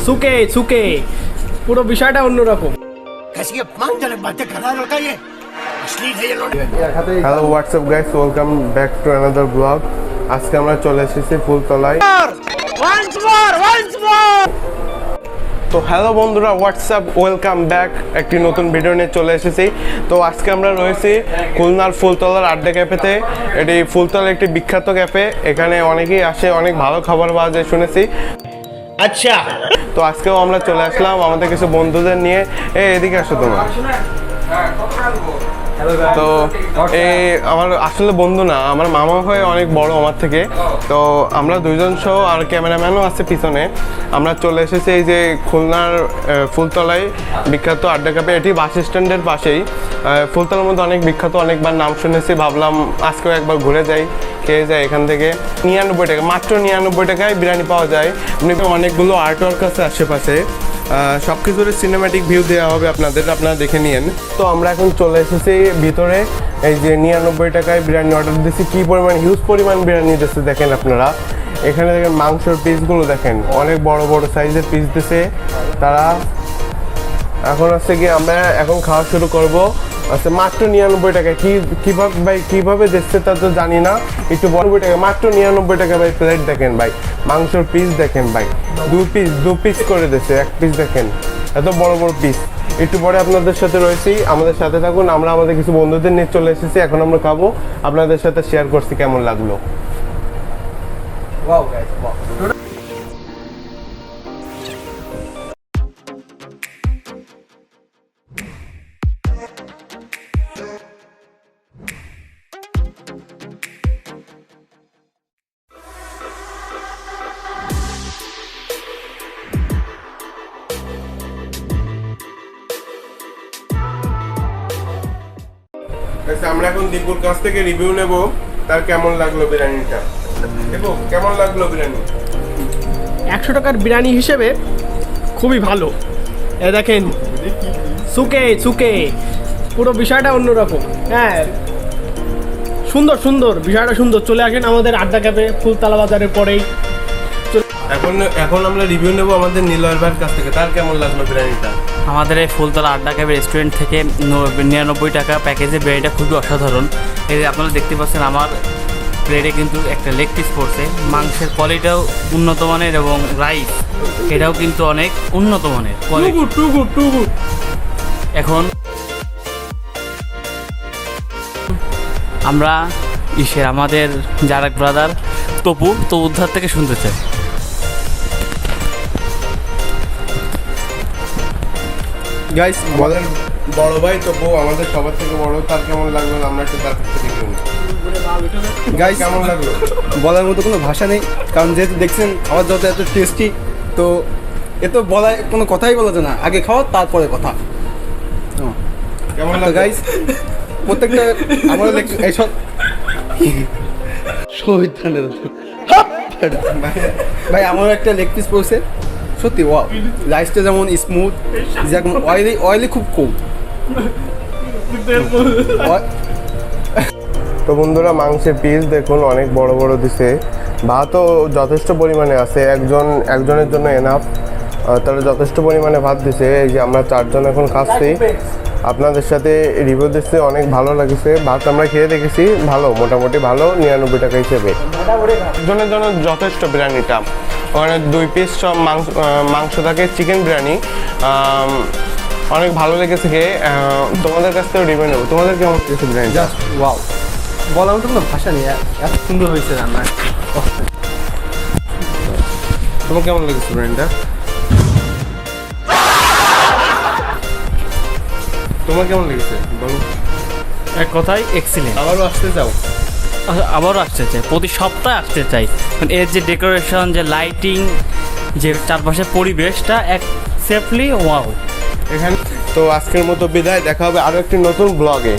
সুকে সুকে পুরো বিষয়টা অন্যরকম। Hello WhatsApp guys, welcome back to another blog. আজকে আমরা চলে এসেছি ফুলতলায়। তো হ্যালো বন্ধুরা, হোয়াটসঅ্যাপ, ওয়েলকাম ব্যাক। একটি নতুন ভিডিও নিয়ে চলে এসেছি। তো আজকে আমরা রয়েছি খুলনার ফুলতলার আড্ডা ক্যাফেতে। এটি ফুলতলার একটি বিখ্যাত ক্যাফে। এখানে অনেকেই আসে, অনেক ভালো খাবার পাওয়া যায় শুনেছি। আচ্ছা, তো আজকেও আমরা চলে আসলাম আমাদের কিছু বন্ধুদের নিয়ে। এদিকে আসো তোমরা। তো এই আমার আসলে বন্ধু না, আমার মামা হয়ে অনেক বড় আমার থেকে। তো আমরা দুইজন সহ আর ক্যামেরাম্যানও আছে পিছনে। আমরা চলে এসেছি এই যে খুলনার ফুলতলায় বিখ্যাত আড্ডা ক্যাফে। এটি বাস স্ট্যান্ডের পাশেই। ফুলতলার মধ্যে অনেক বিখ্যাত, অনেকবার নাম শুনেছি, ভাবলাম আজকেও একবার ঘুরে যাই, খেয়ে যায়। এখান থেকে 99 টাকা, মাত্র 99 টাকায় বিরিয়ানি পাওয়া যায়। এমনিতে অনেকগুলো আর্টওয়ার্ক আছে আশেপাশে, সব কিছুর সিনেম্যাটিক ভিউ দেওয়া হবে আপনারা দেখে নিন। তো আমরা এখন চলে এসেছি ভিতরে। এই যে 99 টাকায় বিরিয়ানি অর্ডার দিচ্ছি। কী পরিমাণ, হিউজ পরিমাণ বিরিয়ানি দিচ্ছে দেখেন আপনারা। এখানে দেখেন মাংসের পিসগুলো দেখেন, অনেক বড় বড় সাইজের পিস দিচ্ছে তারা। এখন হচ্ছে কি আমরা এখন খাওয়া শুরু করবো। আচ্ছা, মাত্র 99 টাকায় কীভাবে ভাই কীভাবে দিচ্ছে তা তো জানি না। একটু 90 টাকা, মাত্র 99 টাকা ভাই। প্লেট দেখেন ভাই, মাংসের পিস দেখেন ভাই, দু পিস করে দিচ্ছে, এক পিস দেখেন, এত বড় বড় পিস। একটু পরে আপনাদের সাথে রয়েছি, আমাদের সাথে থাকুন। আমরা আমাদের কিছু বন্ধুদের নিয়ে চলে এসেছি, এখন আমরা খাবো, আপনাদের সাথে শেয়ার করছি কেমন লাগলো। আমরা এখন দীপুর কাছ থেকে রিভিউ নেব, তার কেমন লাগলো বিরিয়ানিটা। দীপু, কেমন লাগলো বিরিয়ানি? 100 টাকার বিরিয়ানি হিসেবে খুবই ভালো। এ দেখেন, সুকে সুকে পুরো বিষয়টা অন্যরকম। হ্যাঁ, সুন্দর সুন্দর, বিষয়টা সুন্দর। চলে আসেন আমাদের আড্ডা ক্যাফে, ফুলতলা বাজারের পরেই। এখন আমরা রিভিউ নেব আমাদের নীলয় ভাইয়ের কাছ থেকে, তার কেমন লাগলো বিরিয়ানিটা। আমাদের এই ফুলতলা আড্ডা ক্যাফে রেস্টুরেন্ট থেকে 99 টাকা প্যাকেজের বিরিয়ানিটা খুবই অসাধারণ। এই যে আপনারা দেখতে পাচ্ছেন আমার প্লেটে কিন্তু একটা লেগ পিস পড়ছে। মাংসের কোয়ালিটিটাও উন্নত মানের এবং রাইস এটাও কিন্তু অনেক উন্নত মানের কোয়ালিটি। এখন আমরা আমাদের যারা ব্রাদার তপুর ধার থেকে শুনতে চাই। গাইস, আমাদের বড় ভাই তপু, আমাদের সবার থেকে বড়, তার কেমন লাগলো আমরা একটু তার কাছ থেকে দেখুন। গাইস, কেমন লাগলো বলার মতো কোনো ভাষা নেই, কারণ যেহেতু দেখছেন আমার যত এত টেস্টি, তো এ তো বলায় কোনো কথাই বলা যায় না। আগে খাওয়া, তারপরে কথা। কেমন তো লাগলো গাইস, প্রত্যেকটা আমার এইসব ভাই আমারও একটা লেগ পিস পড়ছে। সত্যি ওয়াও, রাইসটা যেমন স্মুথ, যেমন অয়েলি খুব কম। তো বন্ধুরা, মাংসের পিস দেখুন অনেক বড় বড় দিছে। ভাতও যথেষ্ট পরিমাণে আছে, একজনের জন্য এনাফ। তারা যথেষ্ট পরিমাণে ভাত দিছে। এই যে আমরা 4 জন এখন খাচ্ছি, আপনাদের সাথে রিভিউ দিচ্ছি। অনেক ভালো লাগছে। ভাত আমরা খেয়ে দেখেছি, ভালো, মোটামুটি ভালো, 99 টাকা হিসেবে। একজনের জন্য যথেষ্ট বিরিয়ানিটা। ওখানে 2 পিস সব মাংস থাকে, চিকেন বিরিয়ানি। অনেক ভালো লেগেছে খেয়ে। তোমাদের কাছ থেকে রিভিউ নেবো, তোমাদের কেমন লেগেছে বিরিয়ানি? জাস্ট ওয়াও, বলার মতো কোনো ভাষা নেই, এত সুন্দর হয়েছে রান্না। তোমার কেমন লেগেছে বিরিয়ানিটা? তোমার কেমন লেগেছে বলো। এক কথায় এক্সিলেন্ট। আবারও আসতে চাও? আবারও আসতে চাই, প্রতি সপ্তাহে আসতে চাই। এর যে ডেকোরেশন, যে লাইটিং, যে চারপাশের পরিবেশটা এক সেফলি ওয়াও। এখানে তো আজকের মতো বিদায়, দেখা হবে আরও একটি নতুন ব্লগে।